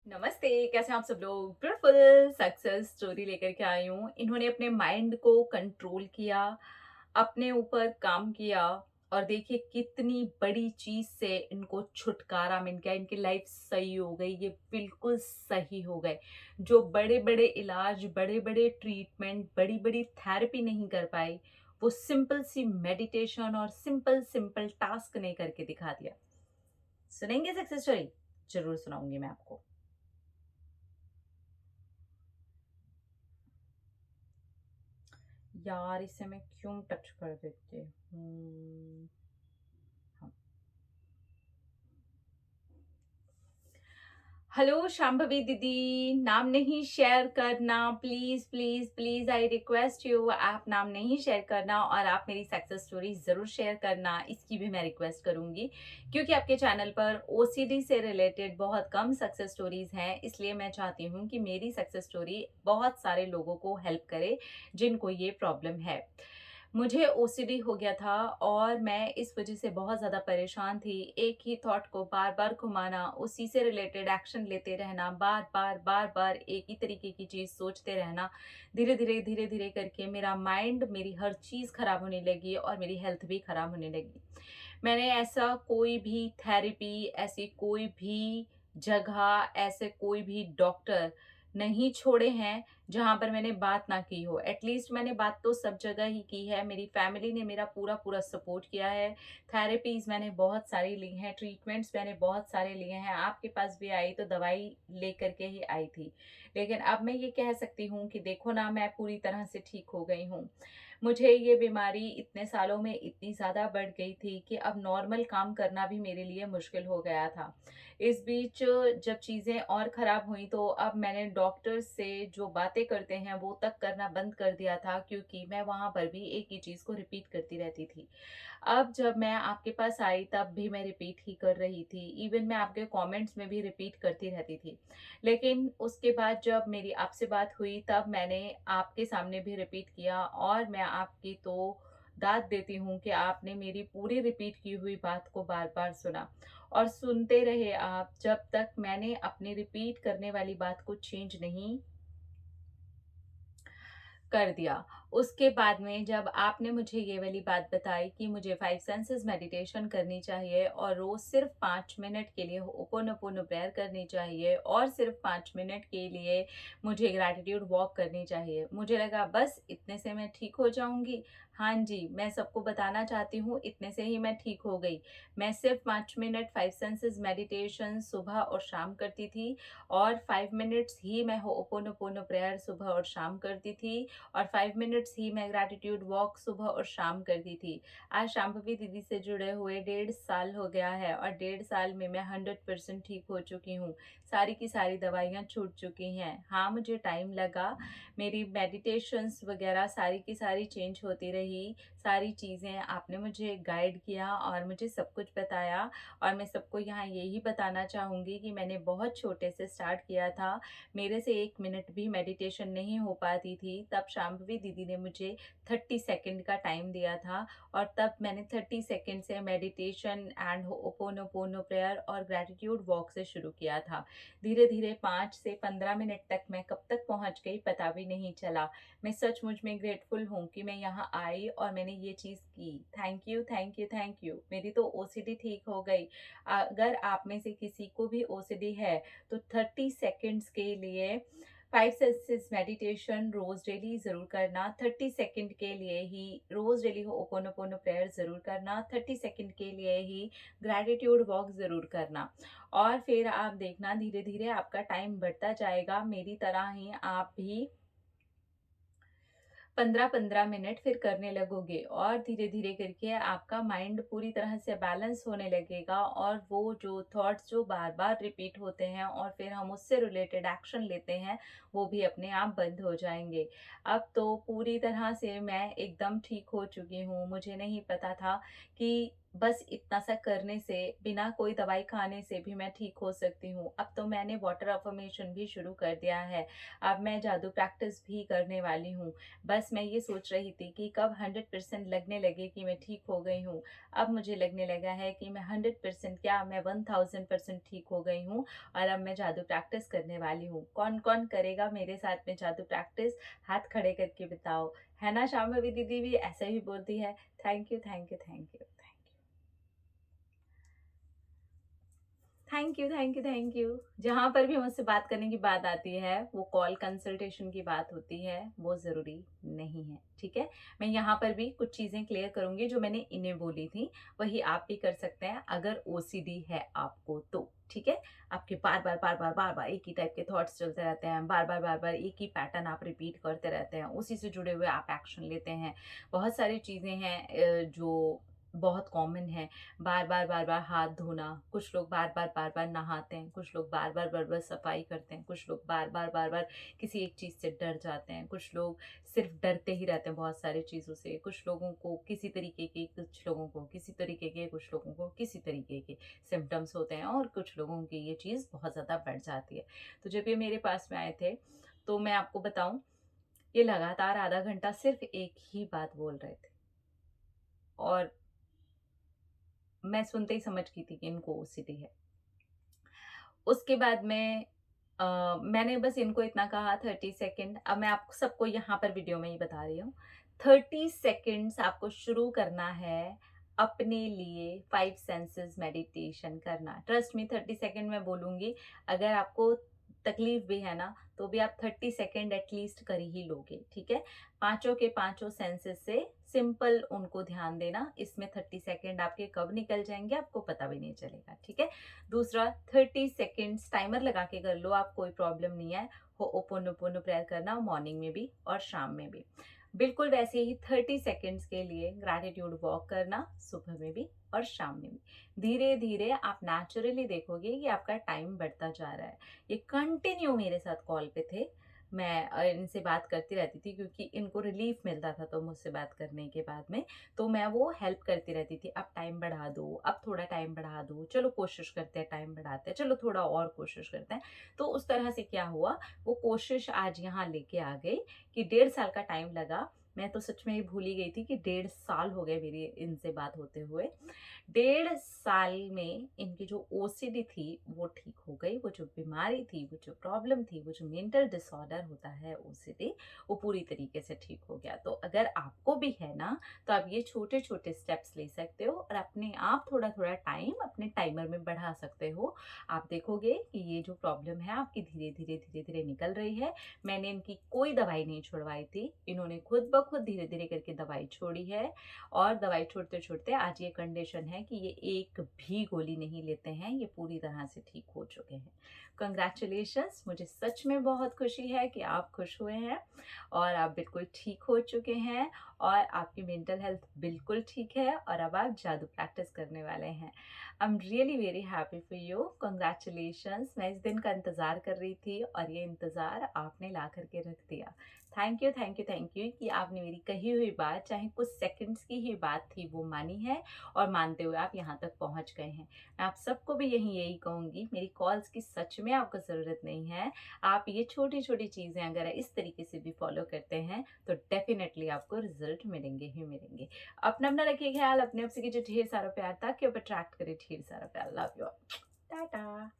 नमस्ते, कैसे हैं आप सब लोग। ब्यूटीफुल सक्सेस स्टोरी लेकर के आई हूँ। इन्होंने अपने माइंड को कंट्रोल किया, अपने ऊपर काम किया और देखिए कितनी बड़ी चीज से इनको छुटकारा मिल गया। इनकी लाइफ सही हो गई, ये बिल्कुल सही हो गए। जो बड़े बड़े इलाज, बड़े बड़े ट्रीटमेंट, बड़ी बड़ी थेरेपी नहीं कर पाए, वो सिंपल सी मेडिटेशन और सिंपल सिंपल टास्क ने करके दिखा दिया। सुनेंगे सक्सेस स्टोरी? जरूर सुनाऊंगी मैं आपको। यार इसे मैं क्यों टच कर देती हूँ। हाँ। हेलो शांभवी दीदी, नाम नहीं शेयर करना please please please, I request you. आप नाम नहीं शेयर करना और आप मेरी सक्सेस स्टोरी जरूर शेयर करना, इसकी भी मैं रिक्वेस्ट करूंगी। क्योंकि आपके चैनल पर ओसीडी से रिलेटेड बहुत कम सक्सेस स्टोरीज हैं, इसलिए मैं चाहती हूँ कि मेरी सक्सेस स्टोरी बहुत सारे लोगों को हेल्प करे जिनको ये प्रॉब्लम है। मुझे ओसीडी हो गया था और मैं इस वजह से बहुत ज़्यादा परेशान थी। एक ही थॉट को बार बार घुमाना, उसी से रिलेटेड एक्शन लेते रहना, बार बार बार बार एक ही तरीके की चीज़ सोचते रहना। धीरे धीरे करके मेरा माइंड, मेरी हर चीज़ खराब होने लगी और मेरी हेल्थ भी खराब होने लगी। मैंने ऐसा कोई भी थेरेपी, ऐसी कोई भी जगह, ऐसे कोई भी डॉक्टर नहीं छोड़े हैं जहाँ पर मैंने बात ना की हो। एटलीस्ट मैंने बात तो सब जगह ही की है। मेरी फैमिली ने मेरा पूरा पूरा सपोर्ट किया है। थेरेपीज मैंने बहुत सारी ली हैं, ट्रीटमेंट्स मैंने बहुत सारे लिए हैं। आपके पास भी आई तो दवाई लेकर के ही आई थी। लेकिन अब मैं ये कह सकती हूँ कि देखो ना, मैं पूरी तरह से ठीक हो गई हूँ। मुझे ये बीमारी इतने सालों में इतनी ज़्यादा बढ़ गई थी कि अब नॉर्मल काम करना भी मेरे लिए मुश्किल हो गया था। इस बीच जब चीज़ें और ख़राब हुई तो अब मैंने डॉक्टर से जो बातें करते हैं वो तक करना बंद कर दिया था, क्योंकि मैं वहाँ पर भी एक ही चीज़ को रिपीट करती रहती थी। अब जब मैं आपके पास आई तब भी मैं रिपीट ही कर रही थी। इवन मैं आपके कमेंट्स में भी रिपीट करती रहती थी। लेकिन उसके बाद जब मेरी आपसे बात हुई तब मैंने आपके सामने भी रिपीट किया और मैं आपकी तो दाद देती हूँ कि आपने मेरी पूरी रिपीट की हुई बात को बार बार सुना और सुनते रहे आप जब तक मैंने अपनी रिपीट करने वाली बात को चेंज नहीं कर दिया। उसके बाद में जब आपने मुझे ये वाली बात बताई कि मुझे 5 सेंसेस मेडिटेशन करनी चाहिए और रोज़ सिर्फ़ 5 मिनट के लिए होपोनोपोनो प्रेयर करनी चाहिए और सिर्फ़ 5 मिनट के लिए मुझे ग्रैटिट्यूड वॉक करनी चाहिए। मुझे लगा बस इतने से मैं ठीक हो जाऊँगी। हाँ जी, मैं सबको बताना चाहती हूँ इतने से ही मैं ठीक हो गई। मैं सिर्फ़ 5 मिनट 5 सेंसेस मेडिटेशन सुबह और शाम करती थी और 5 मिनट्स ही मैं होपोनोपोनो प्रेयर सुबह और शाम करती थी और 5 मिनट्स ही मैं ग्रैटिट्यूड वॉक सुबह और शाम करती थी। आज शांभवी दीदी से जुड़े हुए 1.5 साल हो गया है और 1.5 साल में मैं 100% ठीक हो चुकी हूँ। सारी की सारी दवाइयाँ छूट चुकी हैं। हाँ, मुझे टाइम लगा। मेरी मेडिटेशंस वगैरह सारी की सारी चेंज होती रही। सारी चीज़ें आपने मुझे गाइड किया और मुझे सब कुछ बताया और मैं सबको यहाँ यही बताना चाहूँगी कि मैंने बहुत छोटे से स्टार्ट किया था। मेरे से 1 मिनट भी मेडिटेशन नहीं हो पाती थी। तब शांभवी दीदी ने मुझे 30 सेकंड का टाइम दिया था और तब मैंने 30 सेकंड से मेडिटेशन एंड होपोनोपोनो प्रेयर और ग्रैटिट्यूड वॉक से शुरू किया था। धीरे धीरे 5 से 15 मिनट तक मैं कब तक पहुंच गई पता भी नहीं चला। मैं सचमुच में ग्रेटफुल हूँ कि मैं यहाँ आई और मैंने ये चीज़ की। Thank you thank you thank you. मेरी तो ओसीडी ठीक हो गई। अगर आप में से किसी को भी ओसीडी है तो 30 सेकंड्स के लिए 5 सेंसेस मेडिटेशन रोज डेली जरूर करना। 30 सेकंड के लिए ही रोज डेली हो ओपोनोपोनो प्रेयर जरूर करना। 30 सेकंड के लिए ही ग्रैटिट्यूड वॉक जरूर करना। और फिर आप देखना धीरे धीरे आपका टाइम बढ़ता जाएगा। मेरी तरह ही आप भी 15-15 मिनट फिर करने लगोगे और धीरे धीरे करके आपका माइंड पूरी तरह से बैलेंस होने लगेगा और वो जो थॉट्स जो बार बार रिपीट होते हैं और फिर हम उससे रिलेटेड एक्शन लेते हैं वो भी अपने आप बंद हो जाएंगे। अब तो पूरी तरह से मैं एकदम ठीक हो चुकी हूँ। मुझे नहीं पता था कि बस इतना सा करने से, बिना कोई दवाई खाने से भी मैं ठीक हो सकती हूँ। अब तो मैंने वाटर अफर्मेशन भी शुरू कर दिया है। अब मैं जादू प्रैक्टिस भी करने वाली हूँ। बस मैं ये सोच रही थी कि कब 100% लगने लगे कि मैं ठीक हो गई हूँ। अब मुझे लगने लगा है कि मैं 100% क्या, मैं 1000% ठीक हो गई हूँ और अब मैं जादू प्रैक्टिस करने वाली हूँ। कौन-कौन करेगा मेरे साथ में जादू प्रैक्टिस? हाथ खड़े करके बताओ। है ना, शांभवी दीदी भी ऐसा ही बोलती है। Thank you, thank you, thank you, thank you. Thank you, thank you, thank you. जहाँ पर भी मुझसे बात करने की बात आती है, वो कॉल कंसल्टेशन की बात होती है, वो ज़रूरी नहीं है, ठीक है? मैं यहाँ पर भी कुछ चीज़ें क्लियर करूँगी जो मैंने इन्हें बोली थी, वही आप भी कर सकते हैं अगर ओसीडी है आपको तो, ठीक है? आपके बार-बार, बार-बार, बार-बार एक ही टाइप के थॉट्स चलते रहते हैं, बार-बार, बार-बार एक ही पैटर्न आप रिपीट करते रहते हैं, उसी से जुड़े हुए आप एक्शन लेते हैं। बहुत सारी चीज़ें हैं जो बहुत कॉमन है। बार-बार, बार-बार हाथ धोना, कुछ लोग बार-बार, बार-बार नहाते हैं, कुछ लोग बार-बार, बार-बार सफाई करते हैं, कुछ लोग बार-बार, बार-बार किसी एक चीज़ से डर जाते हैं, कुछ लोग सिर्फ़ डरते ही रहते हैं बहुत सारी चीज़ों से, कुछ लोगों को किसी तरीके के, कुछ लोगों को किसी तरीके के, कुछ लोगों को किसी तरीके के सिम्पटम्स होते हैं और कुछ लोगों की ये चीज़ बहुत ज़्यादा बढ़ जाती है। तो जब ये मेरे पास में आए थे, तो मैं आपको बताऊँ, ये लगातार आधा घंटा सिर्फ़ एक ही बात बोल रहे थे और मैं सुनते ही समझ गई थी कि इनको ओसीडी है। उसके बाद में मैंने बस इनको इतना कहा 30 सेकंड। अब मैं आप सबको यहाँ पर वीडियो में ही बता रही हूँ। 30 सेकंड्स आपको शुरू करना है अपने लिए 5 सेंसेस मेडिटेशन करना। ट्रस्ट मी 30 सेकंड मैं बोलूँगी, अगर आपको तकलीफ भी है ना, तो भी आप 30 सेकंड एटलीस्ट कर ही लोगे, ठीक है? पाँचों के पाँचों सेंसेस से सिंपल उनको ध्यान देना। इसमें 30 सेकंड आपके कब निकल जाएँगे आपको पता भी नहीं चलेगा, ठीक है? दूसरा 30 सेकंड्स टाइमर लगा के कर लो आप, कोई प्रॉब्लम नहीं है। होओपोनोपोनो प्रेयर करना मॉर्निंग में भी और शाम में भी। बिल्कुल वैसे ही 30 सेकंड्स के लिए ग्रैटिट्यूड वॉक करना सुबह में भी और शाम में भी। धीरे धीरे आप नेचुरली देखोगे कि आपका टाइम बढ़ता जा रहा है। ये कंटिन्यू मेरे साथ कॉल पे थे। मैं इनसे बात करती रहती थी क्योंकि इनको रिलीफ मिलता था, तो मुझसे बात करने के बाद में तो मैं वो हेल्प करती रहती थी। अब टाइम बढ़ा दो, अब थोड़ा टाइम बढ़ा दो, चलो कोशिश करते हैं, टाइम बढ़ाते हैं, चलो थोड़ा और कोशिश करते हैं। तो उस तरह से क्या हुआ, वो कोशिश आज यहाँ लेके आ गई कि 1.5 साल का टाइम लगा। मैं तो सच में ही भूल ही गई थी कि 1.5 साल हो गए मेरी इनसे बात होते हुए। 1.5 साल में इनकी जो ओसीडी थी वो ठीक हो गई। वो जो बीमारी थी, वो जो प्रॉब्लम थी, वो जो मेंटल डिसऑर्डर होता है ओसीडी, वो पूरी तरीके से ठीक हो गया। तो अगर आपको भी है ना, तो आप ये छोटे-छोटे स्टेप्स ले सकते हो और अपने आप थोड़ा-थोड़ा टाइम अपने टाइमर में बढ़ा सकते हो। आप देखोगे कि ये जो प्रॉब्लम है आपकी धीरे-धीरे, धीरे-धीरे निकल रही है। मैंने इनकी कोई दवाई नहीं छुड़वाई थी। इन्होंने खुद ब खुद धीरे-धीरे करके दवाई छोड़ी है और दवाई छोड़ते-छोड़ते आज ये कंडीशन है कि ये एक भी गोली नहीं लेते हैं, ये पूरी तरह से ठीक हो चुके हैं। कांग्रेचुलेशंस, मुझे सच में बहुत खुशी है कि आप खुश हुए हैं और आप बिल्कुल ठीक हो चुके हैं और आपकी मेंटल हेल्थ बिल्कुल ठीक है और अब आप जादू प्रैक्टिस करने वाले हैं। I am really very happy for you, congratulations. मैं इस दिन का इंतज़ार कर रही थी और ये इंतज़ार आपने ला कर के रख दिया। Thank you, thank you, thank you कि आपने मेरी कही हुई बात, चाहे कुछ सेकंड्स की ही बात थी, वो मानी है और मानते हुए आप यहाँ तक पहुँच गए हैं। मैं आप सबको भी यही कहूँगी, मेरी कॉल्स की सच में आपको ज़रूरत नहीं है। आप ये छोटी-छोटी चीज़ें अगर इस तरीके से भी फॉलो करते हैं, तो डेफ़िनेटली आपको रिज़ल्ट मिलेंगे ही मिलेंगे। अपना-अपना रखिए ख़्याल, अपने आप से कीजिए ढेर सारा प्यार ताकि आप अट्रैक्ट करें ढेर सारा प्यार। Love you all. टाटा।